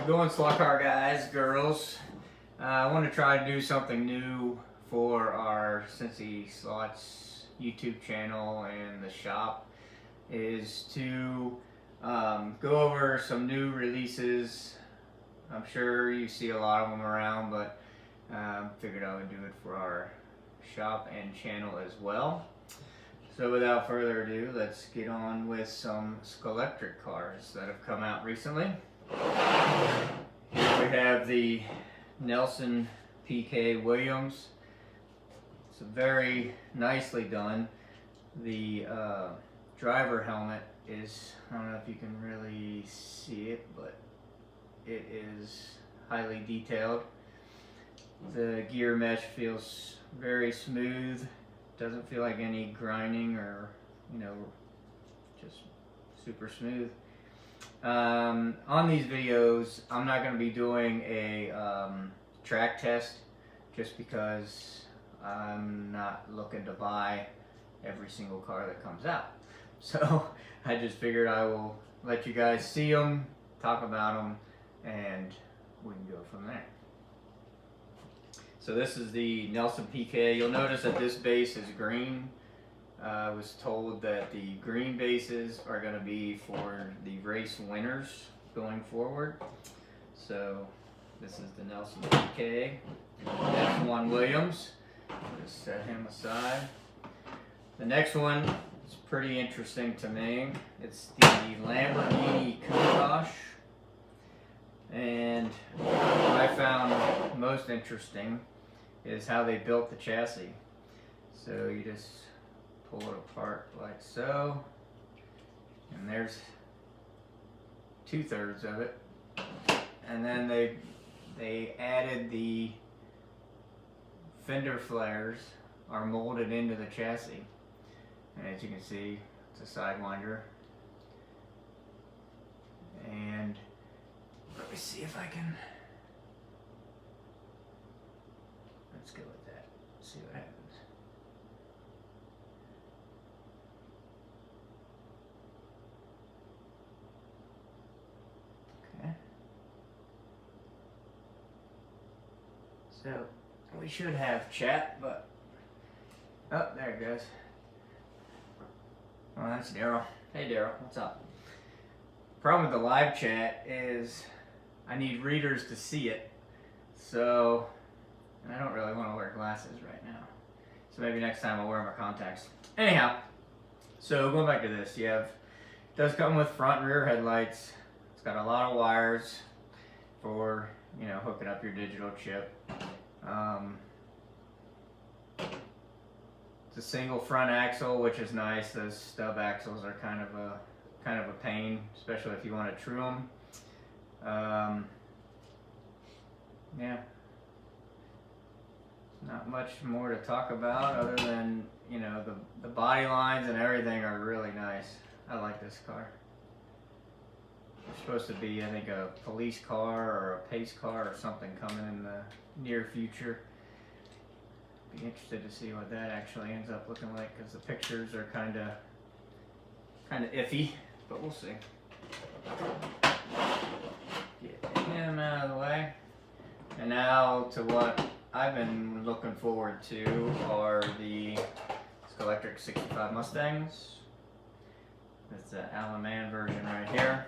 going, slot car guys, girls? I want to try to do something new for our Cincy Slots YouTube channel and the shop, is to go over some new releases. I'm sure you see a lot of them around, but figured I would do it for our shop and channel as well. So without further ado, let's get on with some Scalextric cars that have come out recently. Here we have the Nelson PK Williams. It's very nicely done. The driver helmet is, I don't know if you can really see it, but it is highly detailed. The gear mesh feels very smooth. Doesn't feel like any grinding or, just super smooth. On these videos, I'm not going to be doing a track test just because I'm not looking to buy every single car that comes out. So I just figured I will let you guys see them, talk about them, and we can go from there. So this is the Nelson PK. You'll notice that this base is green. I was told that the green bases are going to be for the race winners going forward. So this is the Nelson PK. F1 Williams. Just set him aside. The next one is pretty interesting to me. It's the Lamborghini Collage. And what I found most interesting is how they built the chassis. So you just pull it apart like so, and there's 2/3 of it, and then they added the fender flares are molded into the chassis, and as you can see, it's a sidewinder. And let me see if I can, let's go with that, see what happens. Okay. So we should have chat, but oh, there it goes. Oh, that's Daryl. Hey Daryl, what's up? Problem with the live chat is I need readers to see it, so, and I don't really want to wear glasses right now, so maybe next time I'll wear my contacts. Anyhow, so going back to this, it does come with front and rear headlights. It's got a lot of wires for, hooking up your digital chip. It's a single front axle, which is nice. Those stub axles are kind of a pain, especially if you want to true them. Yeah, not much more to talk about other than, the body lines and everything are really nice. I like this car. It's supposed to be, I think, a police car or a pace car or something coming in the near future. Be interested to see what that actually ends up looking like, because the pictures are kind of iffy, but we'll see. Get him out of the way. And now to what I've been looking forward to are the Scalextric 65 Mustangs. That's the Alan Man version right here.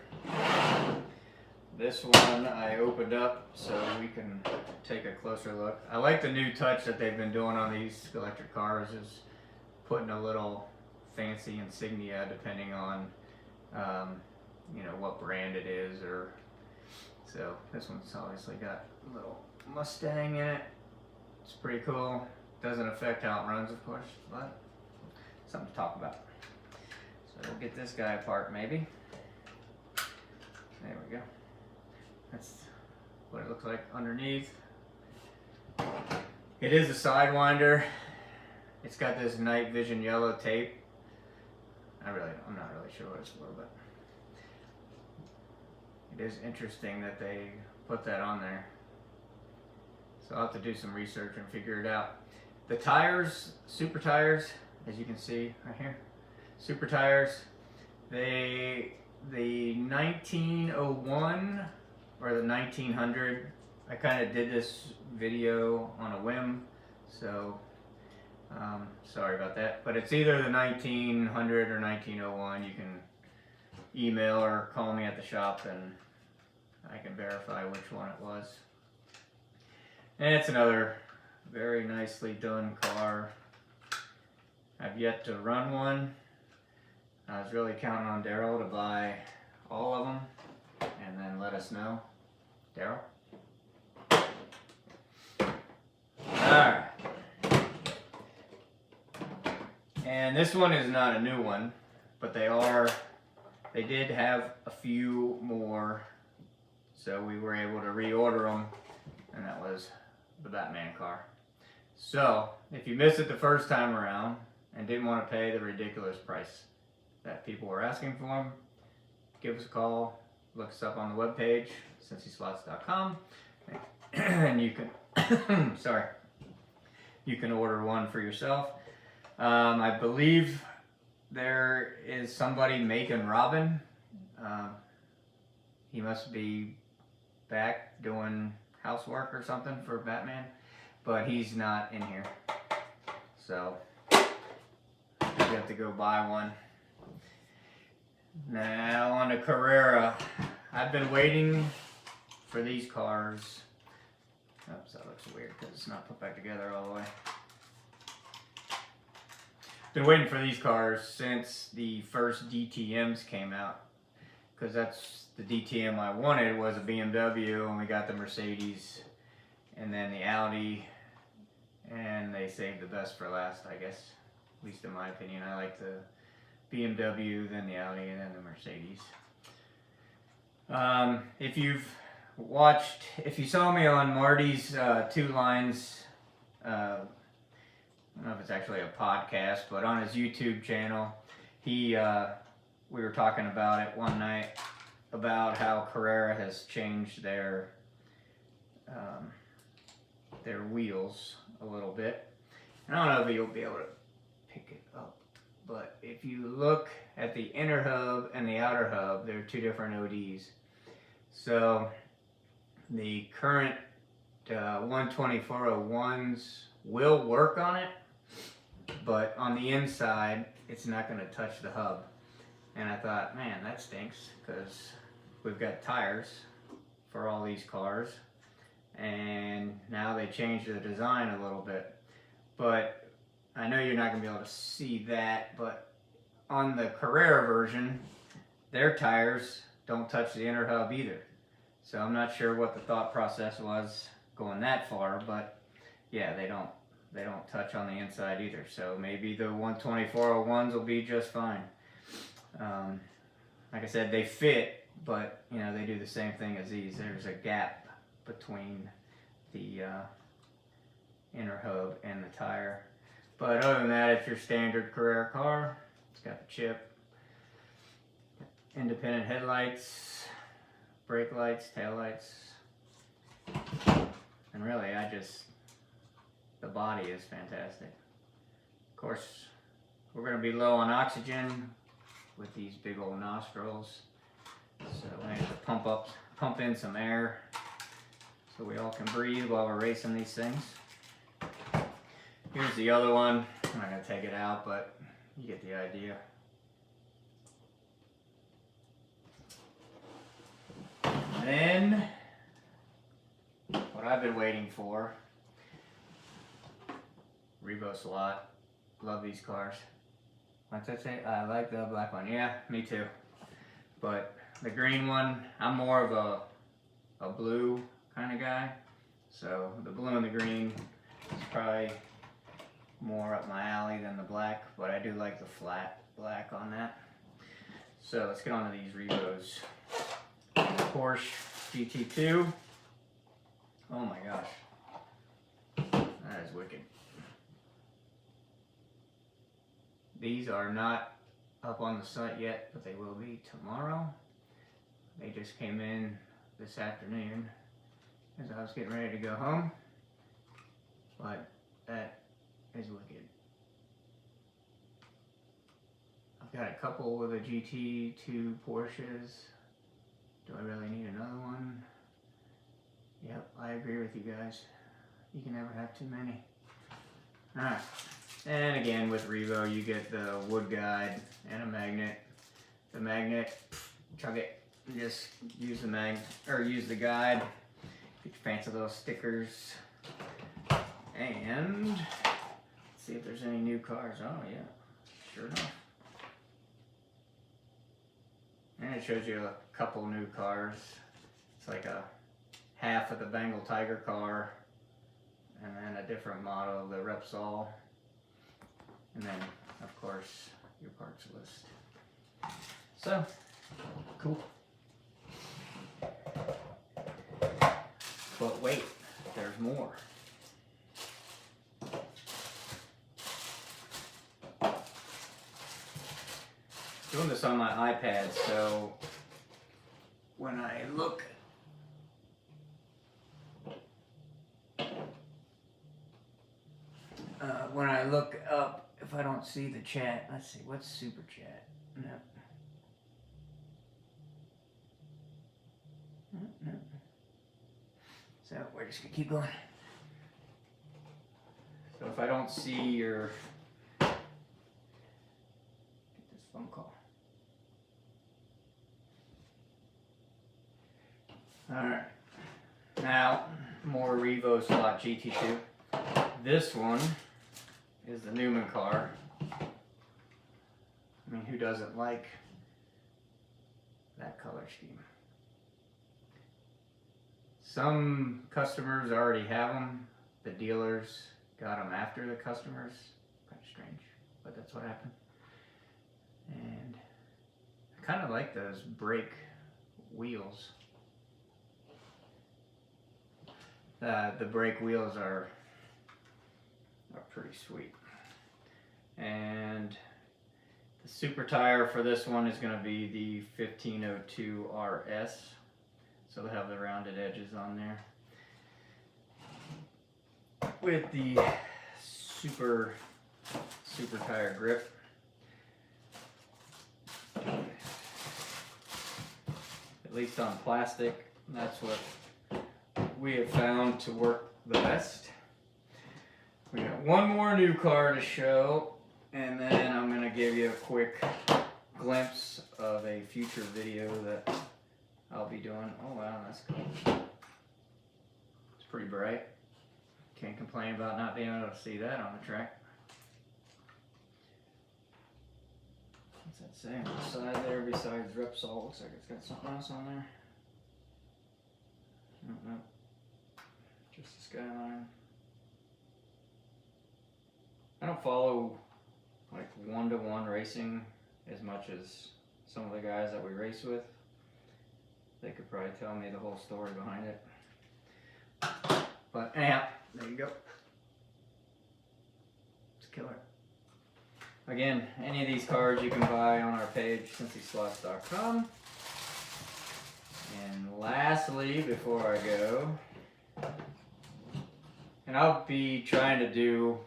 This one I opened up so we can take a closer look. I like the new touch that they've been doing on these Scalextric cars, is putting a little fancy insignia depending on what brand it is. Or so this one's obviously got a little Mustang in it. It's pretty cool. Doesn't affect how it runs, of course, but something to talk about. So we'll get this guy apart maybe. There we go. That's what it looks like underneath. It is a sidewinder. It's got this night vision yellow tape. I'm not really sure what it's for, but it is interesting that they put that on there. So I'll have to do some research and figure it out. The tires, super tires, as you can see right here, super tires. The 1901 or the 1900. I kind of did this video on a whim, so sorry about that. But it's either the 1900 or 1901. You can email or call me at the shop and I can verify which one it was. And it's another very nicely done car. I've yet to run one. I was really counting on Daryl to buy all of them and then let us know. Daryl? Alright. And this one is not a new one, but they did have a few more, so we were able to reorder them, and that was the Batman car. So, if you missed it the first time around and didn't want to pay the ridiculous price that people were asking for them, give us a call, look us up on the webpage, slot.it, and you can, sorry, you can order one for yourself. I believe there is somebody making Robin. He must be back doing housework or something for Batman, but he's not in here. So you have to go buy one. Now on to Carrera. I've been waiting for these cars. Oops, that looks weird because it's not put back together all the way. Been waiting for these cars since the first DTMs came out, because that's the DTM I wanted was a BMW, and we got the Mercedes and then the Audi, and they saved the best for last, I guess, at least in my opinion. I like the BMW, then the Audi, and then the Mercedes. If you saw me on Marty's Two Lines, I don't know if it's actually a podcast, but on his YouTube channel, we were talking about it one night, about how Carrera has changed their wheels a little bit. And I don't know if you'll be able to pick it up, but if you look at the inner hub and the outer hub, they're two different ODs. So the current 12401s will work on it, but on the inside it's not going to touch the hub. And I thought, man, that stinks, because we've got tires for all these cars, and now they changed the design a little bit. But I know you're not going to be able to see that, but on the Carrera version, their tires don't touch the inner hub either. So I'm not sure what the thought process was going that far, but yeah, they don't touch on the inside either. So maybe the 12401s will be just fine. Like I said, they fit, but you know, they do the same thing as these. There's a gap between the inner hub and the tire. But other than that, it's your standard Carrera car. It's got the chip, independent headlights, brake lights, tail lights, and really, the body is fantastic. Of course, we're going to be low on oxygen with these big old nostrils, so I have to pump in some air so we all can breathe while we're racing these things. Here's the other one. I'm not going to take it out, but you get the idea. And then, what I've been waiting for, Revo slot. Love these cars. What's that say? I like the black one. Yeah, me too. But the green one, I'm more of a blue kind of guy. So the blue and the green is probably more up my alley than the black, but I do like the flat black on that. So let's get on to these Revos. Porsche GT2. Oh my gosh. That is wicked. These are not up on the site yet, but they will be tomorrow. They just came in this afternoon as I was getting ready to go home. But that is wicked. I've got a couple of the GT2 Porsches. Do I really need another one? agree with you guys. You can never have too many. Alright. And again, with Revo, you get the wood guide and a magnet. The magnet, chug it. Just use the use the guide. Get your fancy little stickers. And let's see if there's any new cars. Oh yeah, sure enough. And it shows you a couple new cars. It's like a half of the Bengal Tiger car, and then a different model of the Repsol, and then of course your parts list. So cool. But wait, there's more. Doing this on my iPad, so when I look up, if I don't see the chat, let's see, what's super chat? No. No. So we're just gonna keep going. So if I don't see your, get this phone call. Alright, now more Revo slot GT2. This one is the Newman car. I mean, who doesn't like that color scheme? Some customers already have them. The dealers got them after the customers. Kind of strange, but that's what happened. And I kind of like those brake wheels. The brake wheels are pretty sweet. And the super tire for this one is going to be the 1502 RS. So they have the rounded edges on there. With the super tire grip. At least on plastic, that's what we have found to work the best. We got one more new car to show, and then I'm going to give you a quick glimpse of a future video that I'll be doing. Oh wow, that's cool. It's pretty bright. Can't complain about not being able to see that on the track. What's that say on the side there besides Repsol? Looks like it's got something else on there. No. Just the Skyline. I don't follow like one-to-one racing as much as some of the guys that we race with. They could probably tell me the whole story behind it. But anyhow, there you go. It's a killer. Again, any of these cars you can buy on our page, cincyslot.com. And lastly, before I go, and I'll be trying to do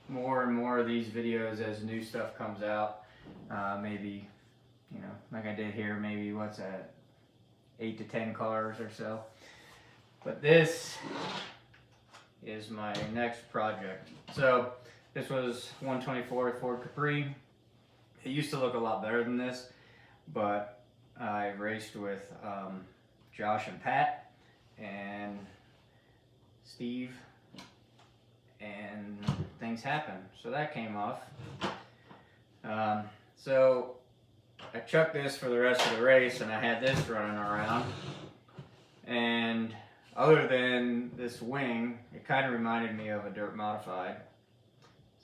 more and more of these videos as new stuff comes out. Maybe, you know, like I did here, maybe what's that, 8 to 10 cars or so. But this is my next project. So this was 124 Ford Capri. It used to look a lot better than this, but I raced with Josh and Pat and Steve, and things happened. So that came off. So I chucked this for the rest of the race, and I had this running around. And other than this wing, it kind of reminded me of a dirt modified.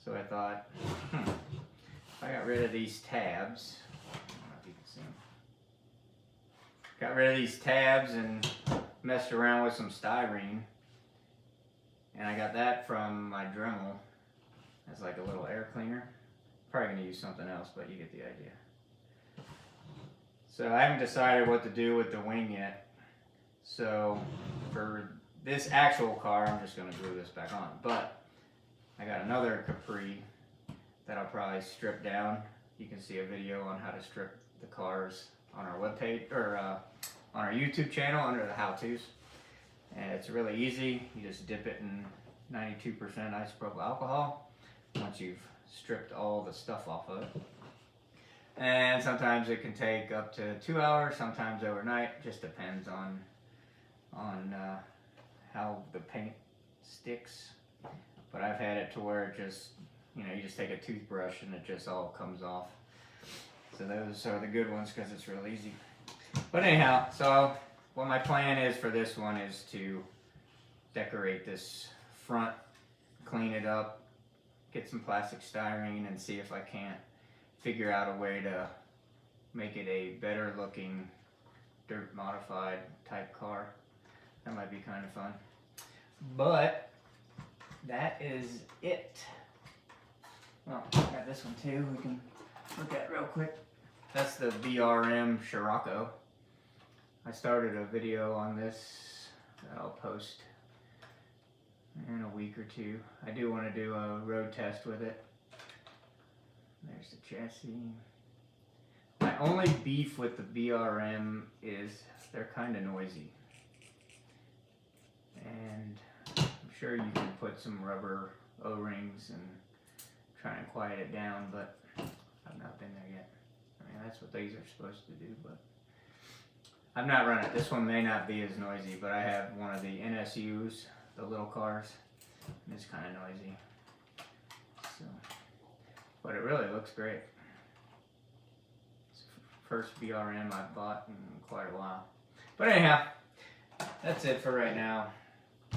So I thought, if I got rid of these tabs, I don't know if you can see them. Got rid of these tabs and messed around with some styrene. And I got that from my Dremel as like a little air cleaner. Probably going to use something else, but you get the idea. So I haven't decided what to do with the wing yet. So for this actual car, I'm just going to glue this back on. But I got another Capri that I'll probably strip down. You can see a video on how to strip the cars on our webpage, or on our YouTube channel under the how-tos. And it's really easy. You just dip it in 92% isopropyl alcohol once you've stripped all the stuff off of it. And sometimes it can take up to 2 hours, sometimes overnight. Just depends on how the paint sticks. But I've had it to where it just, you just take a toothbrush and it just all comes off. So those are the good ones because it's real easy. But anyhow, so what my plan is for this one is to decorate this front, clean it up, get some plastic styrene, and see if I can't figure out a way to make it a better looking dirt modified type car. That might be kind of fun. But that is it. Well, I got this one too we can look at real quick. That's the BRM Scirocco. I started a video on this that I'll post in a week or two. I do want to do a road test with it. There's the chassis. My only beef with the BRM is they're kind of noisy. And I'm sure you can put some rubber O-rings and try and quiet it down, but I've not been there yet. I mean, that's what these are supposed to do, but I've not run it. This one may not be as noisy, but I have one of the NSUs, the little cars, and it's kind of noisy. So, but it really looks great. It's the first BRM I've bought in quite a while. But anyhow, that's it for right now.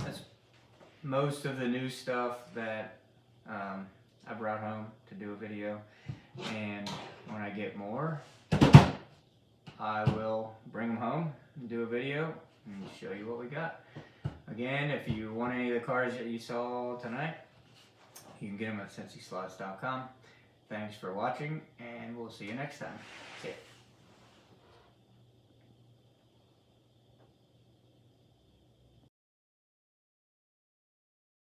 That's most of the new stuff that I brought home to do a video. And when I get more, I will bring them home and do a video and show you what we got. Again, if you want any of the cars that you saw tonight, you can get them at slot.it. Thanks for watching, and we'll see you next time. See ya.